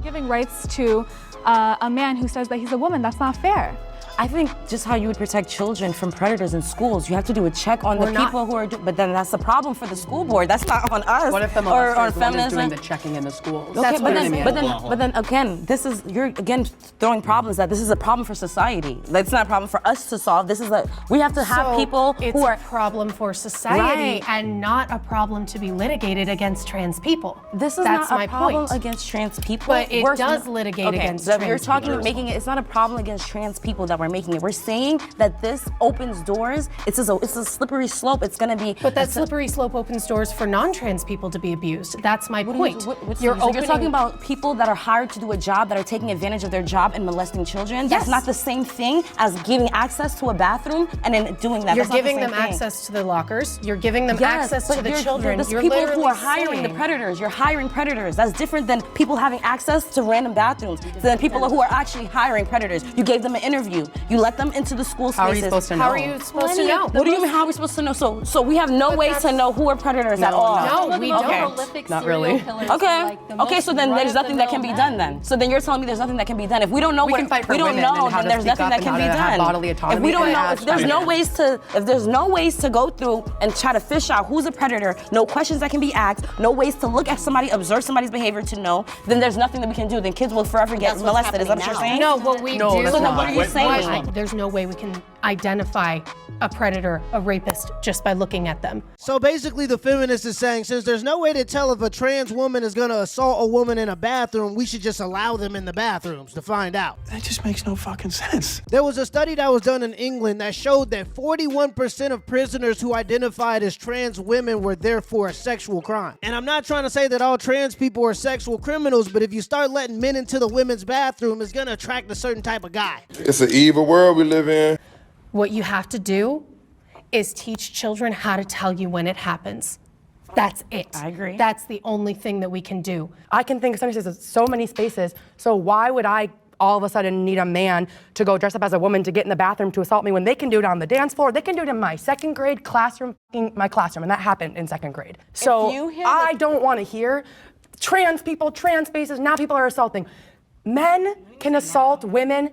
Giving rights to a man who says that he's a woman, that's not fair. I think just how you would protect children from predators in schools, you have to do a check on the people who are, but then that's the problem for the school board. That's not on us. What if the molester is the one who's doing the checking in the schools? Okay, but then again, you're again throwing problems that this is a problem for society. That's not a problem for us to solve. We have to have people who are. It's a problem for society and not a problem to be litigated against trans people. This is not a problem against trans people. But it does litigate against trans people. You're talking, making it, it's not a problem against trans people that we're making it. We're saying that this opens doors. It's a slippery slope. It's going to be. But that slippery slope opens doors for non-trans people to be abused. That's my point. You're talking about people that are hired to do a job that are taking advantage of their job and molesting children. Yes. That's not the same thing as giving access to a bathroom and then doing that. You're giving them access to the lockers. You're giving them access to the children. There's You're people literally who are hiring the predators. You're hiring predators. That's different than people having access to random bathrooms. Than people who are actually hiring predators. You gave them an interview. You let them into the school spaces. How are you supposed to know? How are you supposed to know? What do you mean, how are we supposed to know? So we have no ways to know who are predators at all. No, we don't. Not really. Okay, so then there's nothing that can be done then. So then you're telling me there's nothing that can be done. If we don't know we can fight for women and how then to there's speak nothing up that and can how be to have done. bodily autonomy. If we don't know, and if there's no ways to go through and try to fish out who's a predator, no questions that can be asked, no ways to look at somebody, observe somebody's behavior to know, then there's nothing that we can do. Then kids will forever get molested. Is that what you're saying? No, what we do. So then what are you saying? There's no way we can identify a predator, a rapist, just by looking at them. So basically the feminist is saying, since there's no way to tell if a trans woman is gonna assault a woman in a bathroom, we should just allow them in the bathrooms to find out. That just makes no fucking sense. There was a study that was done in England that showed that 41% of prisoners who identified as trans women were there for a sexual crime. And I'm not trying to say that all trans people are sexual criminals, but if you start letting men into the women's bathroom, it's gonna attract a certain type of guy. It's an evil world we live in. What you have to do is teach children how to tell you when it happens. That's it. I agree. That's the only thing that we can do. I can think of so many spaces, so why would I all of a sudden need a man to go dress up as a woman to get in the bathroom to assault me when they can do it on the dance floor? They can do it in my second grade classroom, and that happened in second grade. So I don't want to hear trans people, trans spaces, now people are assaulting. Men can assault women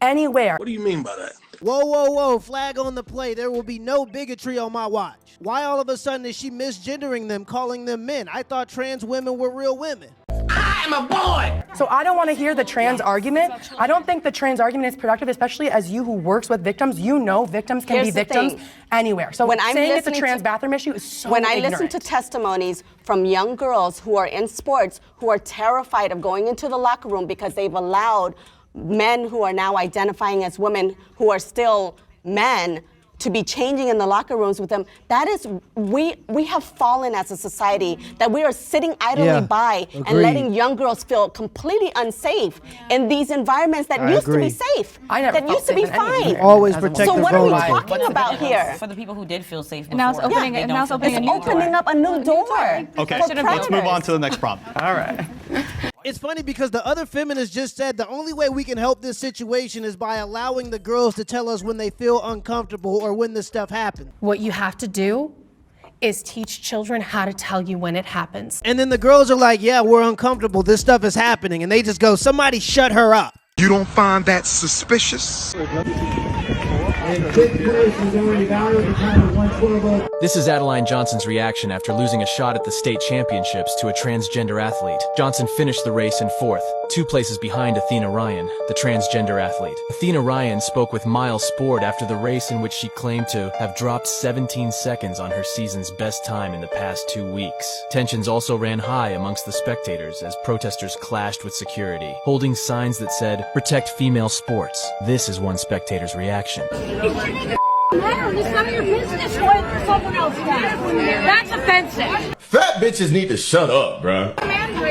anywhere. What do you mean by that? Whoa, whoa, whoa, flag on the play. There will be no bigotry on my watch. Why all of a sudden is she misgendering them, calling them men? I thought trans women were real women. I am a boy! So I don't want to hear the trans argument. I don't think the trans argument is productive, especially as you who works with victims. You know victims can be victims anywhere. So when saying it's a trans bathroom issue is so When ignorant. I listen to testimonies from young girls who are in sports who are terrified of going into the locker room because they've allowed men who are now identifying as women who are still men to be changing in the locker rooms with them, that is, we have fallen as a society that we are sitting idly by and letting young girls feel completely unsafe in these environments that used to be safe, that used to be fine. Always protect So the what are we vulnerable. talking about here? For the people who did feel safe before. And now it's opening, Opening up a new door. Okay, for let's move on predators. to the next problem. All right. It's funny because the other feminists just said the only way we can help this situation is by allowing the girls to tell us when they feel uncomfortable or when this stuff happens. What you have to do is teach children how to tell you when it happens. And then the girls are like, yeah, we're uncomfortable. This stuff is happening. And they just go, somebody shut her up. You don't find that suspicious? This is Adeline Johnson's reaction after losing a shot at the state championships to a transgender athlete. Johnson finished the race in fourth, 2 places behind Athena Ryan, the transgender athlete. Athena Ryan spoke with Miles Sport after the race in which she claimed to have dropped 17 seconds on her season's best time in the past 2 weeks. Tensions also ran high amongst the spectators as protesters clashed with security, holding signs that said, "Protect female sports." This is one spectator's reaction. It's none of your business what someone else does. That's offensive. Fat bitches need to shut up, bruh.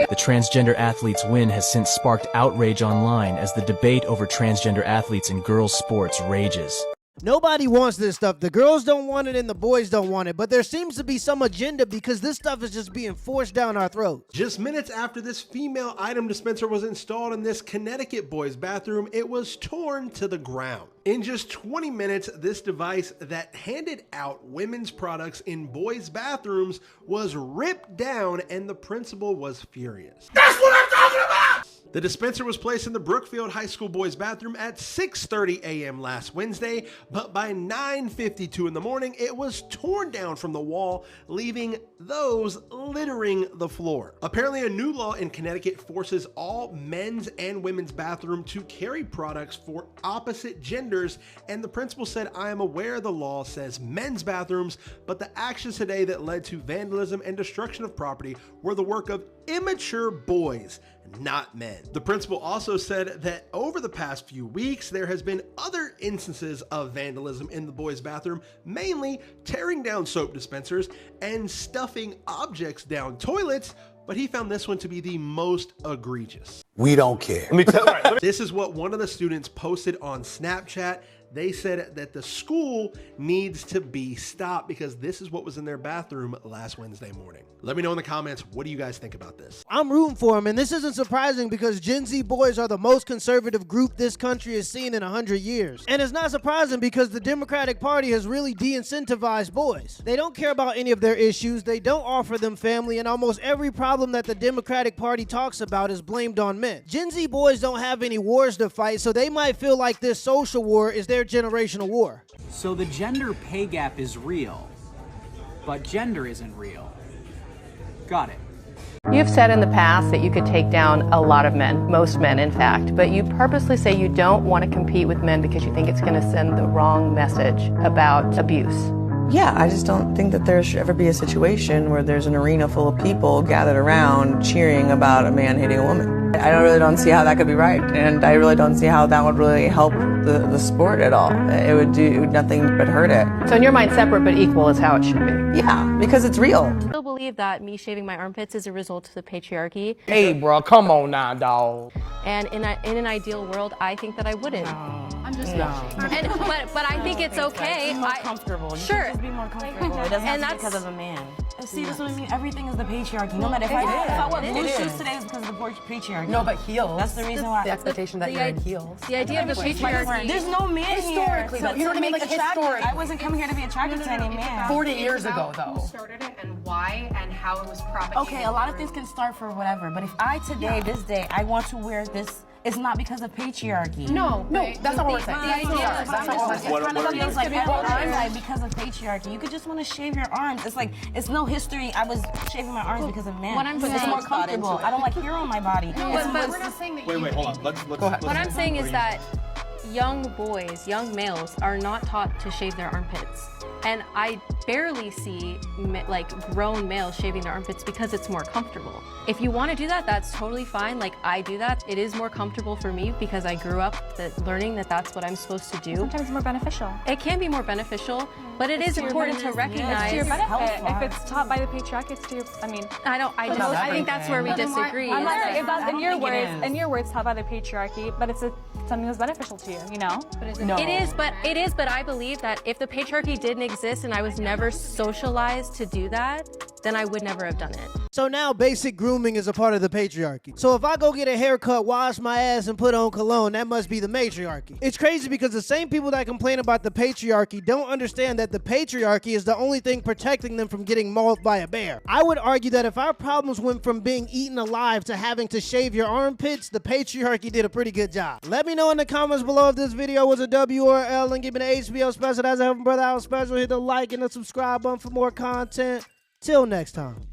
The transgender athlete's win has since sparked outrage online as the debate over transgender athletes in girls' sports rages. Nobody wants this stuff. The girls don't want it and the boys don't want it. But there seems to be some agenda because this stuff is just being forced down our throats. Just minutes after this female item dispenser was installed in this Connecticut boys' bathroom, it was torn to the ground. In just 20 minutes, this device that handed out women's products in boys' bathrooms was ripped down and the principal was furious. That's what I'm talking about! The dispenser was placed in the Brookfield High School boys' bathroom at 6:30 a.m. last Wednesday, but by 9:52 in the morning, it was torn down from the wall, leaving those littering the floor. Apparently, a new law in Connecticut forces all men's and women's bathroom to carry products for opposite genders, and the principal said, "I am aware the law says men's bathrooms, but the actions today that led to vandalism and destruction of property were the work of immature boys, not men." The principal also said that over the past few weeks, there has been other instances of vandalism in the boys' bathroom, mainly tearing down soap dispensers and stuffing objects down toilets, but he found this one to be the most egregious. We don't care. This is what one of the students posted on Snapchat. They said that the school needs to be stopped because this is what was in their bathroom last Wednesday morning. Let me know in the comments, what do you guys think about this? I'm rooting for him, and this isn't surprising because Gen Z boys are the most conservative group this country has seen in 100 years. And it's not surprising because the Democratic Party has really de-incentivized boys. They don't care about any of their issues, they don't offer them family, and almost every problem that the Democratic Party talks about is blamed on men. Gen Z boys don't have any wars to fight, so they might feel like this social war is their generational war. So the gender pay gap is real, but gender isn't real. Got it. You've said in the past that you could take down a lot of men, most men in fact, but you purposely say you don't want to compete with men because you think it's going to send the wrong message about abuse. Yeah, I just don't think that there should ever be a situation where there's an arena full of people gathered around cheering about a man hitting a woman. I really don't see how that could be right, and I really don't see how that would really help the sport at all. It would do nothing but hurt it. So in your mind, separate but equal is how it should be. Yeah, because it's real. I still believe that me shaving my armpits is a result of the patriarchy. Hey, bro, come on now, dog. And in an ideal world, I think that I wouldn't. I'm just But I think it's okay. Be more comfortable. You Sure. can just be more comfortable. It doesn't have to be because of a man. See, that's what I mean. Everything is the patriarchy. No matter if I wear blue shoes today, it's because of the patriarchy. No, but heels. That's the reason why. The expectation that you're in heels. The idea of the patriarchy. There's no man Historically, here. though, you know what I mean? Like, historically. I wasn't coming here to be attracted to any man. 40 years ago, though. Who started it and why and how it was propagated. Okay, a lot of things can start for whatever, but if I today, this day, I want to wear this, it's not because of patriarchy. No, that's not what we're saying. The idea is That's not what we're saying. some things like arms like because of patriarchy. You could just want to shave your arms. It's like it's no history. I was shaving my arms because of men. What I'm it's saying- more comfortable. I don't like hair on my body. But we're not saying that Wait, hold on. Let's Go ahead. What I'm saying is that young boys, young males, are not taught to shave their armpits. And I barely see like grown males shaving their armpits because it's more comfortable. If you want to do that, that's totally fine. Like I do that. It is more comfortable for me because I grew up learning that that's what I'm supposed to do. Sometimes it's more beneficial. It can be more beneficial, but it is important to recognize. It's to your benefit. If it's taught by the patriarchy, it's to your, I mean. I think that's where we disagree. I'm not saying if that's in your words, taught by the patriarchy, but it's something that's beneficial to you, you know? It is, but I believe that if the patriarchy didn't exist and I was never socialized to do that, then I would never have done it. So now basic grooming is a part of the patriarchy. So if I go get a haircut, wash my ass, and put on cologne, that must be the matriarchy. It's crazy because the same people that complain about the patriarchy don't understand that the patriarchy is the only thing protecting them from getting mauled by a bear. I would argue that if our problems went from being eaten alive to having to shave your armpits, the patriarchy did a pretty good job. Let me know in the comments below if this video was a W or a L, and give me the HBO special. That's a Helping Brother Out special. Hit the like and the subscribe button for more content. Till next time.